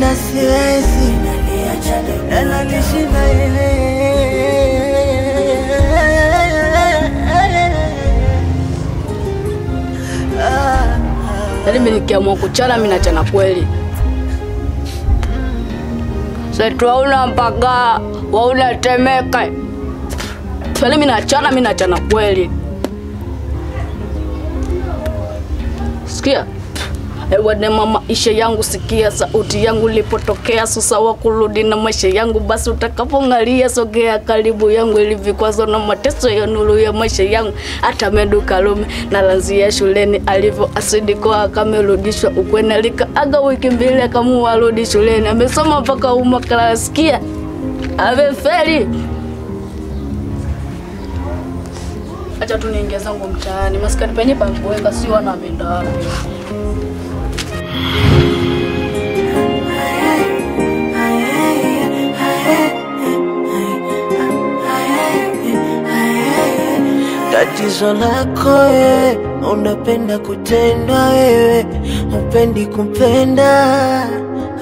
kupenda siwezi, na nishinda ile. Yaani mimi nikiamua kuchana mimi nachana kweli. Sasa wauna mpaka wauna Temeka. Yaani mimi nachana kweli. Sikia. Ewe mama maisha yangu, sikia sauti yangu lipotokea, sasa wa kurudi na maisha yangu, basi utakapongalia sogea karibu yangu, ili vikwazo na mateso ya nuru ya maisha yangu. Hata Medu Kalume na lanzia shuleni, alivyo asidi kwa akamerudishwa ukweni, alikaaga wiki mbili akamua arudi shuleni, amesoma mpaka umwaka, sikia amefeli. Acha tu niingie zangu mtaani, maskani penye pamboeka si wana menda wapi. Tatizo lako wewe, unapenda kutenda wewe, upendi kupenda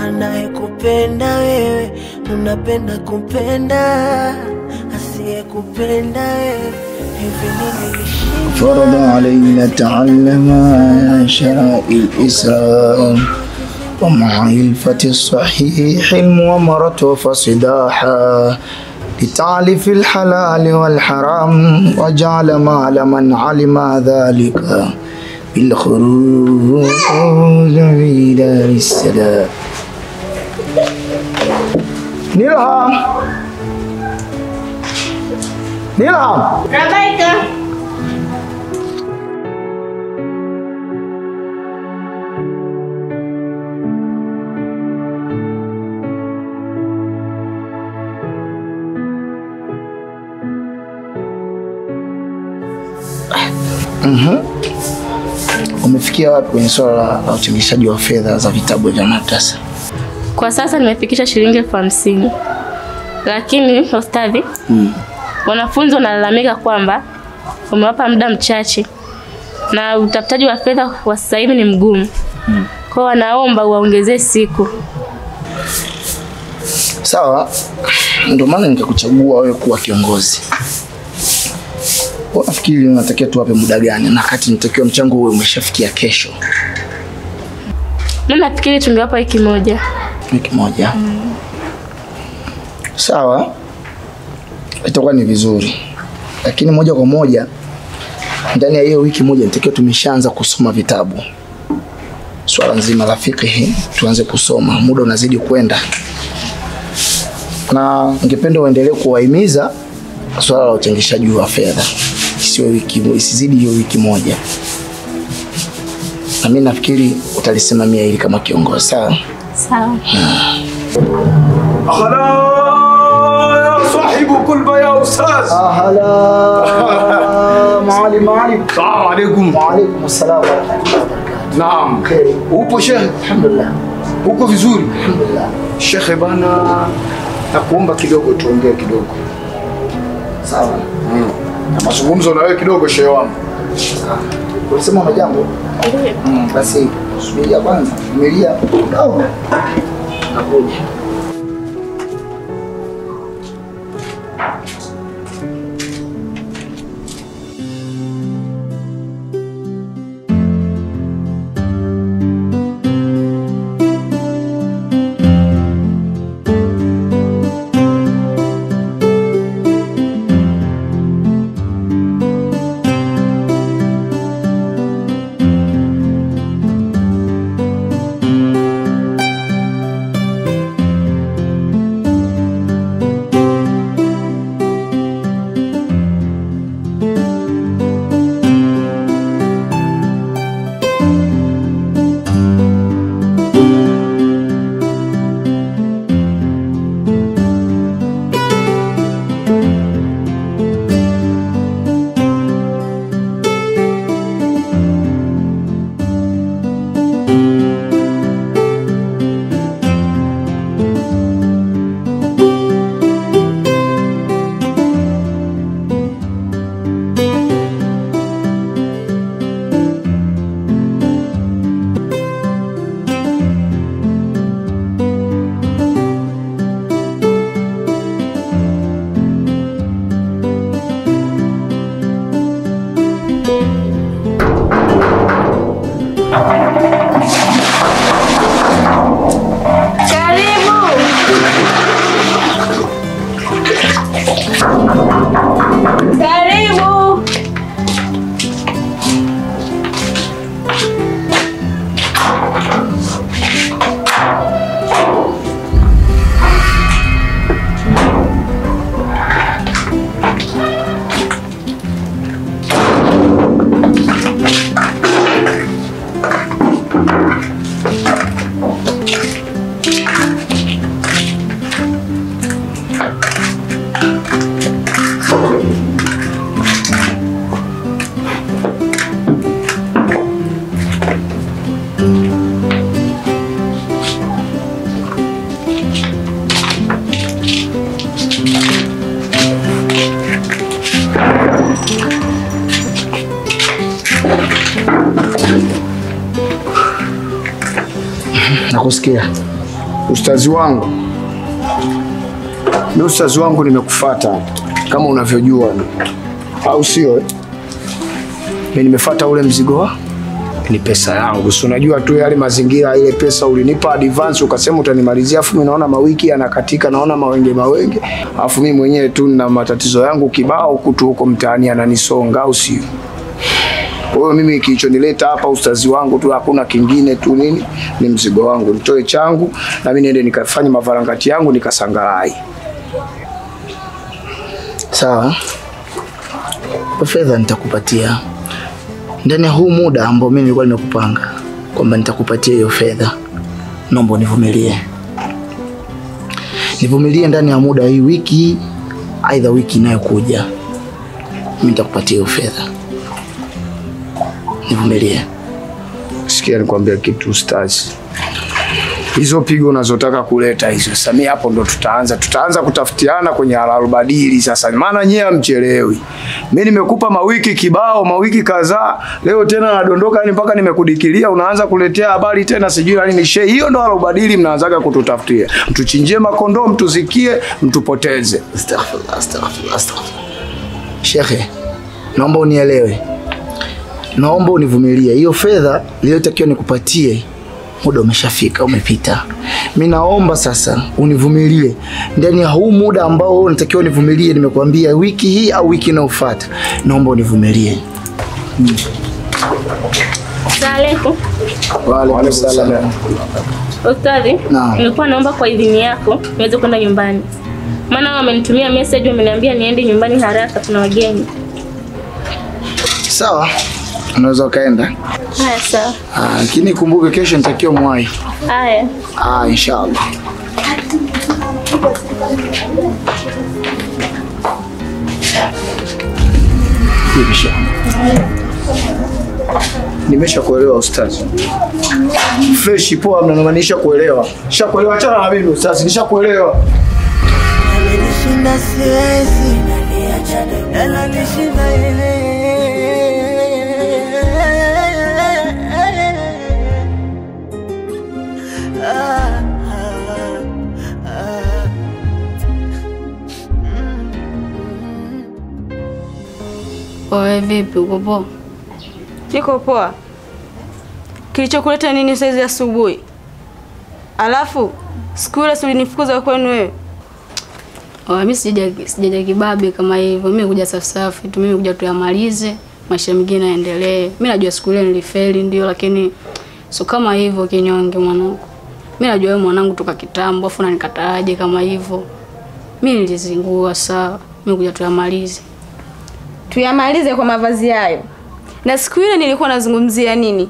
anayekupenda wewe, unapenda kupenda asiyekupenda wewe. فرض علينا تعلم شرائع الإسلام ومع الفة الصحيح المؤمرة وفصداحا لتعلف الحلال والحرام، وجعل مال من علم ذلك بالخروج في دار السلام. نيلهام Rabaika. Umefikia wapi kwenye swala la uchangishaji wa fedha za vitabu vya madrasa? Kwa sasa nimefikisha shilingi 50,000. Lakini ustadhi, wanafunzi wanalalamika kwamba umewapa muda mchache na utafutaji wa fedha wa sasa hivi ni mgumu. Kwa wanaomba uwaongezee siku. Sawa, ndio maana nikakuchagua wewe kuwa kiongozi. Unafikiri unatakiwa tuwape muda gani na kati nitakiwa mchango wewe umeshafikia kesho? Mimi nafikiri tungewapa wiki moja. Wiki moja. Sawa. Itakuwa ni vizuri. Lakini moja kwa moja ndani ya hiyo wiki moja nitakiwa tumeshaanza kusoma vitabu. Swala nzima la fiqh tuanze kusoma, muda unazidi kwenda. Na ningependa uendelee kuwahimiza swala la uchangishaji wa fedha. Sio wiki, isizidi hiyo wiki moja. Na mimi nafikiri utalisimamia hili kama kiongozi, sawa? Sawa. أهلا يا صاحب كلبة يا أستاذ. أهلا معلم. السلام عليكم. وعليكم السلام ورحمة الله وبركاته. نعم. خير. Upo shehe? Alhamdulillah. Uko vizuri? Alhamdulillah. Shehe bana, nakuomba kidogo tuongee kidogo. Sawa. Na mazungumzo na wewe kidogo shehe wangu. Unasema una jambo? Basi subiria kwanza. Vumilia kidogo. Nakuja. Karibu. Nakusikia. Ustazi wangu. Mimi ustazi wangu nimekufuata kama unavyojua. Au sio? Mimi nimefuata ule mzigo ni pesa yangu. Si unajua tu yale mazingira, ile pesa ulinipa advance ukasema utanimalizia, afu mimi naona mawiki yanakatika, naona mawenge. Afu mimi mwenyewe tu na matatizo yangu kibao kutu huko mtaani ananisonga, au sio? Kwa hiyo mimi kilichonileta hapa ustazi wangu tu, hakuna kingine tu, nini? Ni mzigo wangu. Nitoe changu na mimi niende nikafanye mavarangati yangu nikasangarai. Sawa. Fedha nitakupatia. Ndani ya huu muda ambao mimi nilikuwa nimekupanga kwamba nitakupatia hiyo fedha. Naomba univumilie. Nivumilie ndani ya muda hii wiki, aidha wiki inayokuja. Mimi nitakupatia hiyo fedha. Nivumilie. Sikia nikwambia kitu ustazi. Hizo pigo unazotaka kuleta hizo, sasa mimi hapo ndo tutaanza kutafutiana kwenye halalubadili sasa. Maana nyewe mchelewi. Mimi nimekupa mawiki kibao, mawiki kadhaa. Leo tena nadondoka yani mpaka nimekudikilia unaanza kuletea habari tena sijui nani ni shehe. Hiyo ndo halalubadili mnaanzaga kututafutia. Mtuchinjie makondoo, mtuzikie, mtupoteze. Astaghfirullah. Shekhe, naomba unielewe. Naomba univumilie. Hiyo fedha niliyotakiwa nikupatie muda umeshafika, umepita. Mimi naomba sasa univumilie. Ndani ya huu muda ambao unatakiwa univumilie, nimekuambia wiki hii au wiki inayofuata. Naomba univumilie. Asalamu Wa alaykum salaam. Ustadhi, nilikuwa naomba kwa idhini yako niweze kwenda nyumbani. Maana wamenitumia message wameniambia niende nyumbani haraka, tuna wageni. Sawa. Unaweza kaenda. Haya sawa. Lakini kumbuke kesho nitakiwa mwai. Haya. Inshallah. Nimeshakuelewa ustazi. Fresh poa mnanimaanisha kuelewa. Nishakuelewa, achana na mimi ustazi, nishakuelewa. Amenishinda siwezi, ananishinda ile. Oe, vipi uko poa? Niko poa. Kilichokuleta nini saizi asubuhi? Alafu siku ile ulinifukuza kwenu wewe. Mimi sijaja kibabe kama hivyo. Mimi kuja safi tu, mimi kuja tuyamalize, maisha mengine yaendelee. Mimi najua siku ile nilifeli ndio, lakini sio kama hivyo kinyonge mwanangu. Mimi najua wewe mwanangu toka kitambo, afu unanikataaje kama hivyo? Mimi nilizingua sawa. Mimi kuja tuyamalize. Tuyamalize kwa mavazi hayo. Na siku ile nilikuwa nazungumzia nini?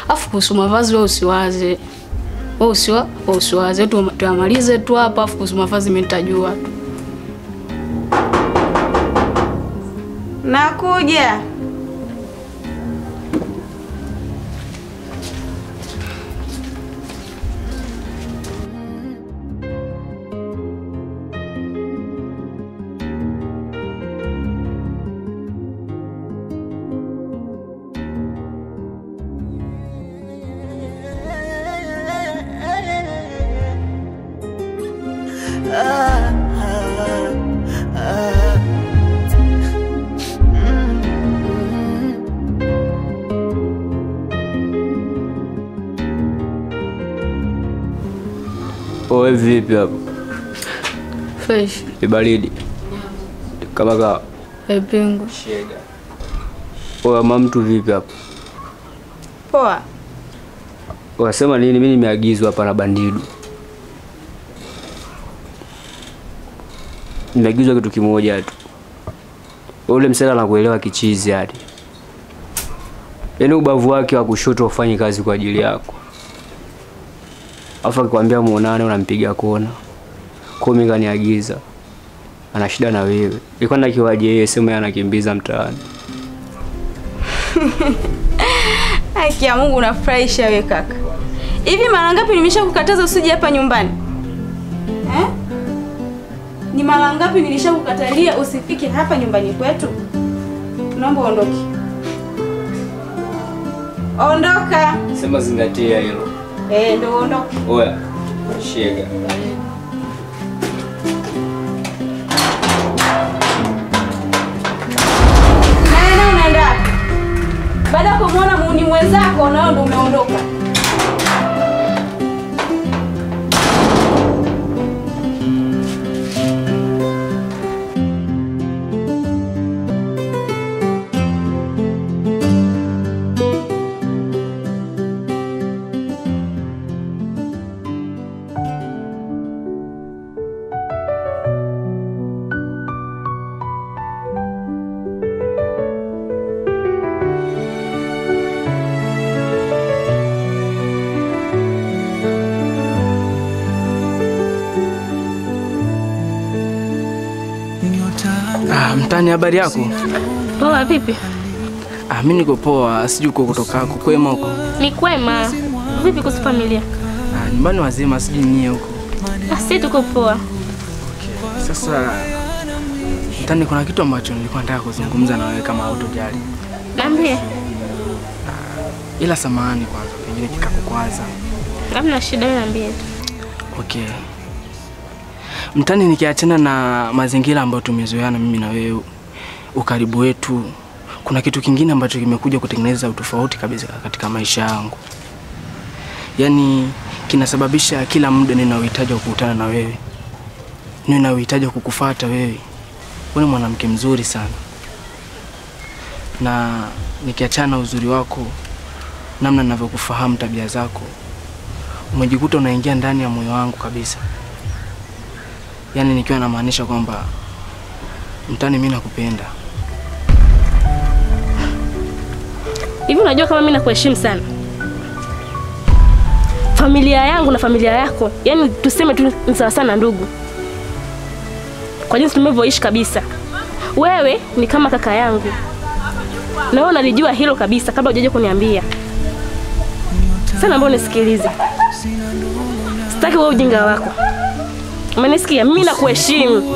Afu kuhusu mavazi wewe usiwaze. Wewe usiwaze tu, tuyamalize tu hapa, afu kuhusu mavazi mimi nitajua tu. Nakuja. Oe, vipi hapo? Fresh. Baridi. Kama Pingo. Shega. Oya mamtu vipi hapa? Poa. Wasema nini? Mimi nimeagizwa hapa na Bandidu. Nimeagizwa kitu kimoja tu. Ule msela anakuelewa kichizi hadi. Yaani ubavu wake wa kushoto ufanye kazi kwa ajili yako. Afa akikwambia muonane unampiga kona. Kwa mimi kaniagiza. Ana shida na wewe. Ilikuwa nakiwaje yeye sema anakimbiza mtaani. Haki ya Mungu unafurahisha wewe kaka. Hivi mara ngapi nimeshakukataza usije hapa nyumbani? Ni mara ngapi nilishakukatalia usifike hapa nyumbani kwetu? Naomba uondoke. Ondoka. Sema zingatia hilo. Ndio ondoke. Oya. Shega. Nani unaenda? Baada ya kumuona muuni mwenzako nao ndio umeondoka. Mtani, habari yako? Poa, vipi? Mimi niko poa, sijui uko kutoka huko. Kwema huko? Ni kwema. Vipi kuhusu familia? Nyumbani wazima, sijui nyie huko. Sisi tuko poa. Okay. Sasa Mtani, kuna kitu ambacho nilikuwa nataka kuzungumza na wewe kama hautojali. Niambie. Ila samahani kwanza, pengine kikakukwaza. Hamna shida, niambie. Okay. Mtani, nikiachana na mazingira ambayo tumezoeana mimi na wewe, ukaribu wetu, kuna kitu kingine ambacho kimekuja kutengeneza utofauti kabisa katika maisha yangu. Yaani kinasababisha kila muda ninauhitaji kukutana na wewe. Ninauhitaji kukufuata wewe. Wewe ni mwanamke mzuri sana. Na nikiachana uzuri wako, namna ninavyokufahamu, tabia zako, umejikuta unaingia ndani ya moyo wangu kabisa. Yaani nikiwa namaanisha kwamba Mtani, mimi nakupenda. Hivi unajua kama mimi nakuheshimu sana? Familia yangu na familia yako, yaani tuseme tu ni sawa sana ndugu. Kwa jinsi tumevyoishi kabisa. Wewe ni kama kaka yangu. Na wewe unalijua hilo kabisa kabla hujaje kuniambia. Sana mbona nisikilize. Sitaki wewe ujinga wako. Umenisikia? Mimi nakuheshimu.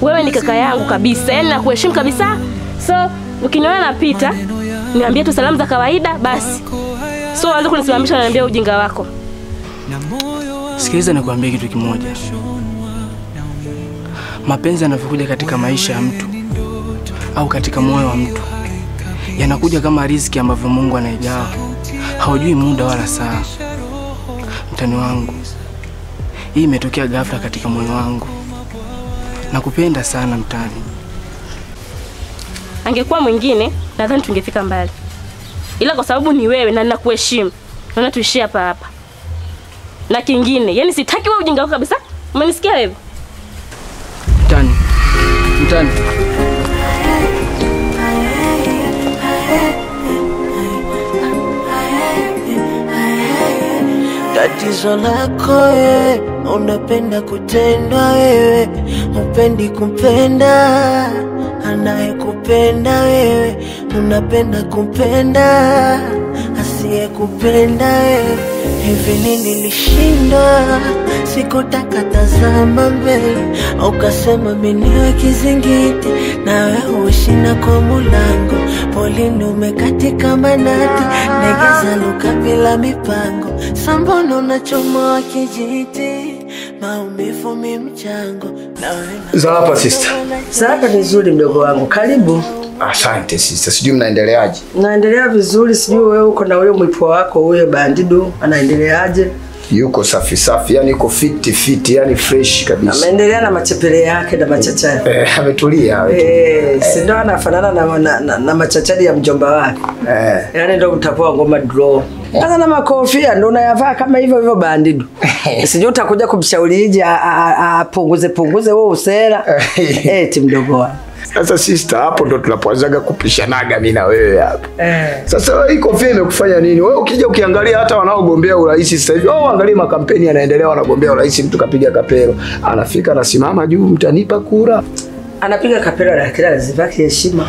Wewe ni kaka yangu kabisa. Yaani nakuheshimu kabisa. So, ukiniona napita, niambie tu salamu za kawaida basi. So, anza kunisimamisha na niambia ujinga wako. Sikiliza nikwambie kitu kimoja. Mapenzi yanapokuja katika maisha ya mtu au katika moyo wa mtu, yanakuja kama riziki ambavyo Mungu anaigawa. Haujui muda wala saa. Mtani wangu, hii imetokea ghafla katika moyo wangu. Nakupenda sana Mtani. Angekuwa mwingine, nadhani tungefika mbali. Ila kwa sababu ni wewe na ninakuheshimu, naona tuishie hapa hapa. Na kingine, yani sitaki wewe ujinga wako kabisa. Umenisikia wewe? Mtani. Mtani. Tatizo lako wewe, unapenda kutendwa wewe, upendi kupenda anayekupenda wewe, unapenda kupenda asiyekupenda wewe. Hivi nini nilishindwa, sikutaka tazama mbele, ukasema mimi wa kizingiti, na wewe ushina kwa mulango, polini umekatika manati, negeza luka bila mipango, sambono unachomoa kijiti, maumivu mimchango, na wewe za hapa sister. Sasa vizuri mdogo wangu, karibu. Asante sister, sijui mnaendeleaje? Naendelea vizuri, sijui wewe uko na ule mwipo wako ule Bandidu anaendeleaje? Yuko safi safi, yani yuko fit, yani fresh kabisa. Ameendelea na machepele yake na machachari. Ametulia. Si ndo anafanana na machachari ya mjomba wake. Yaani ndo utapoa ngoma draw. Sasa na makofia ndo unayavaa kama hivyo bandidu. Sijui utakuja kumshaurije punguze wewe usera. Eti mdogo wangu. Sasa sister, hapo ndo tunapoanzaga kupishanaga mimi na wewe hapa. Sasa hii kofia imekufanya nini? Wewe ukija ukiangalia hata wanaogombea urais sasa hivi, angalia makampeni yanaendelea, wanagombea urais, mtu kapiga kapelo, anafika anasimama juu, mtanipa kura. Anapiga kapelo la kila lazima heshima.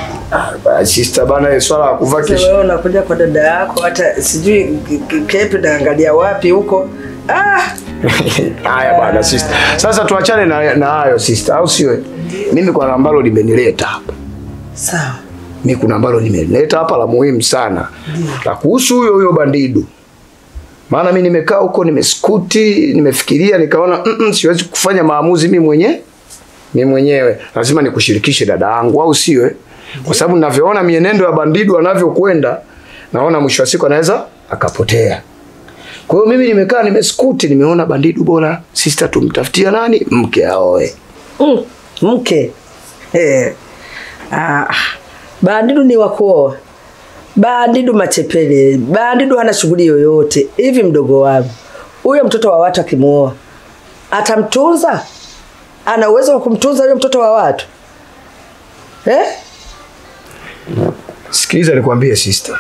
Sister bana, swala la kuvaa kesho. Wewe unakuja kwa dada yako hata sijui kepi naangalia wapi huko. Haya bana sister. Sasa tuachane na hayo sister, au sio? Mimi kuna ambalo limenileta hapa. Sawa. Mimi kuna ambalo limenileta hapa la muhimu sana. La kuhusu huyo bandidu. Maana mimi nimekaa huko nimeskuti, nimefikiria nikaona siwezi kufanya maamuzi mimi mwenyewe. Lazima nikushirikishe dada yangu, au sio? Kwa sababu ninavyoona mienendo ya bandidu anavyokwenda, naona mwisho wa siku anaweza akapotea. Kwa hiyo mimi nimekaa nimeskuti, nimeona bandidu bora sister tumtafutia nani? Mke aoe. Mke. Bandidu ni wakuoa. Bandidu machepele. Bandidu hana shughuli yoyote. Hivi mdogo wangu, huyo mtoto wa watu akimuoa atamtunza? Ana uwezo wa kumtunza huyo mtoto wa watu? Sikiliza nikwambie sister.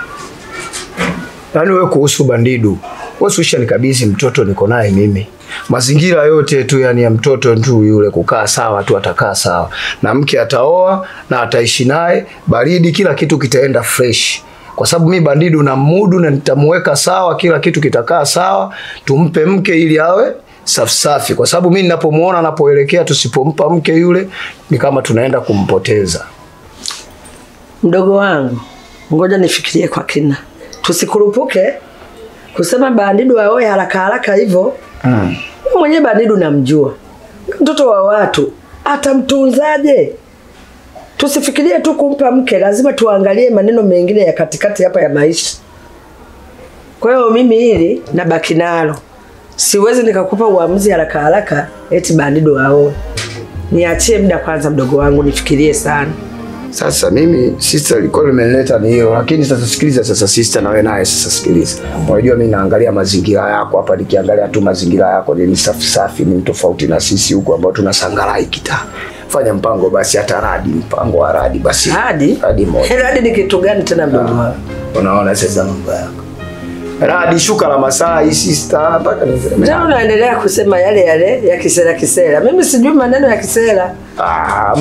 Yaani wewe kuhusu bandidu, wewe ushanikabidhi mtoto niko naye mimi. Mazingira yote tu yani ya mtoto tu yule kukaa sawa tu atakaa sawa. Na mke ataoa na ataishi naye, baridi kila kitu kitaenda fresh. Kwa sababu mimi bandidu na mudu na nitamuweka sawa, kila kitu kitakaa sawa, tumpe mke ili awe safi. Kwa sababu mimi ninapomuona anapoelekea tusipompa mke yule ni kama tunaenda kumpoteza. Mdogo wangu, ngoja nifikirie kwa kina. Tusikurupuke kusema bandidu aoe haraka hivyo. Mwenye bandidu namjua. Mtoto wa watu atamtunzaje? Tusifikirie tu kumpa mke, lazima tuangalie maneno mengine ya katikati hapa ya maisha. Kwa hiyo mimi hili nabaki nalo. Siwezi nikakupa uamuzi haraka eti bandidu aoe. Niachie muda kwanza mdogo wangu nifikirie sana. Sasa mimi sister alikuwa nimeleta ni hiyo, lakini sasa sikiliza sasa sister na wewe naye sasa sikiliza. Unajua mimi naangalia mazingira yako hapa, nikiangalia tu mazingira yako ni safi, ni tofauti na sisi huko ambao tunasangalai kita. Fanya mpango basi hata radi, mpango wa radi basi. Radi moja. Radi ni kitu gani tena mdogo wangu? Unaona sasa mambo yako. Radi shuka la Masai sister mpaka ndio unaendelea kusema yale ya kisera. Mimi sijui maneno ya kisera.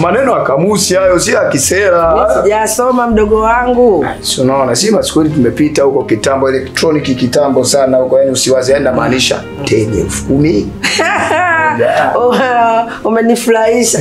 Maneno ya kamusi hayo si ya kisera. Mimi sijasoma mdogo wangu. Si unaona si maskweli tumepita huko kitambo elektroniki kitambo sana huko, yani usiwaze enda maanisha 10,000. Umenifurahisha.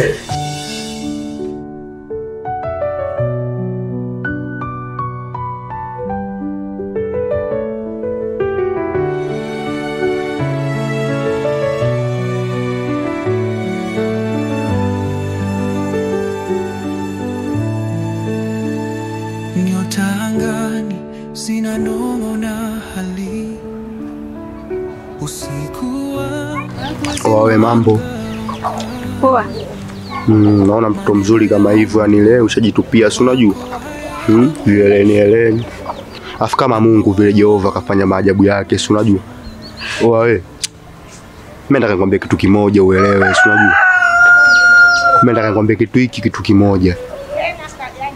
Wawe mambo. Poa. Naona mtoto mzuri kama hivyo yani leo ushajitupia si unajua? Eleni. Afu kama Mungu vile Jehova kafanya maajabu yake si unajua? Wawe. Mimi nataka nikwambie kitu kimoja uelewe si unajua? Mimi nataka nikwambie kitu kimoja.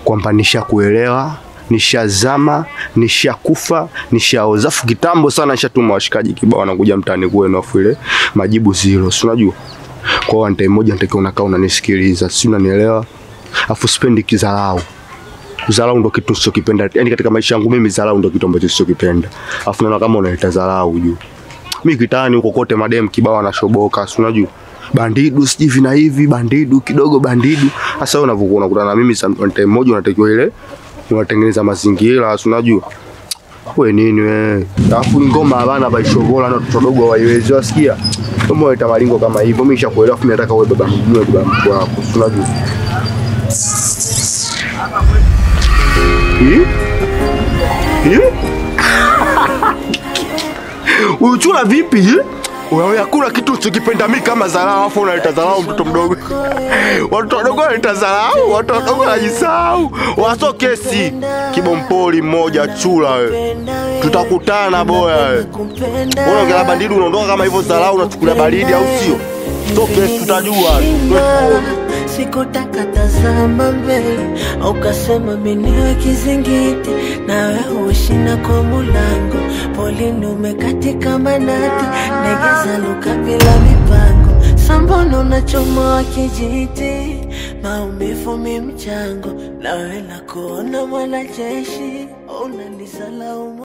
Kwamba nishakuelewa, nishazama, nishakufa, nishaoza kitambo sana, nishatuma washikaji kibao wanakuja mtaani kwenu afu ile majibu zero, si unajua? Kwa hiyo time moja nitakiwa unakaa unanisikiliza, si unanielewa? Afu sipendi kidharau. Dharau ndo kitu sisokipenda. Yaani katika maisha yangu mimi dharau ndo kitu ambacho sisokipenda. Afu naona kama unaleta dharau juu. Mimi kitani huko kote madem kibao anashoboka, si unajua? Bandidu sijivi na hivi, bandidu kidogo bandidu. Sasa wewe unavyokuwa unakutana na mimi time moja unatakiwa ile unatengeneza mazingira, si unajua? Wewe nini wewe? Alafu ngoma bana baishogola na watoto dogo hawaiwezi wasikia. Kama wewe tamalingo kama hivyo mimi nishakuelewa, mimi nataka wewe baba mjue baba mkuu wako, si unajua? Uchula vipi? Wewe hakuna kitu usikipenda mimi kama dharau, afu unaleta dharau mtoto mdogo. Watu wadogo wanaleta dharau, watu wadogo wanajisahau. Waso kesi kibompoli mmoja chula wewe. Tutakutana boya wewe. Wewe ungela bandidu unaondoka kama hivyo dharau unachukulia baridi au sio? So kesi tutajua. Sikutaka tazama mbele, ukasema mimi kizingiti, na wewe ushina kwa mulango, polini umekatika manati, negeza luka bila mipango, sambono unachomoa kijiti, maumivu mimchango, na wewe la kuona mwanajeshi, unanisalaumu.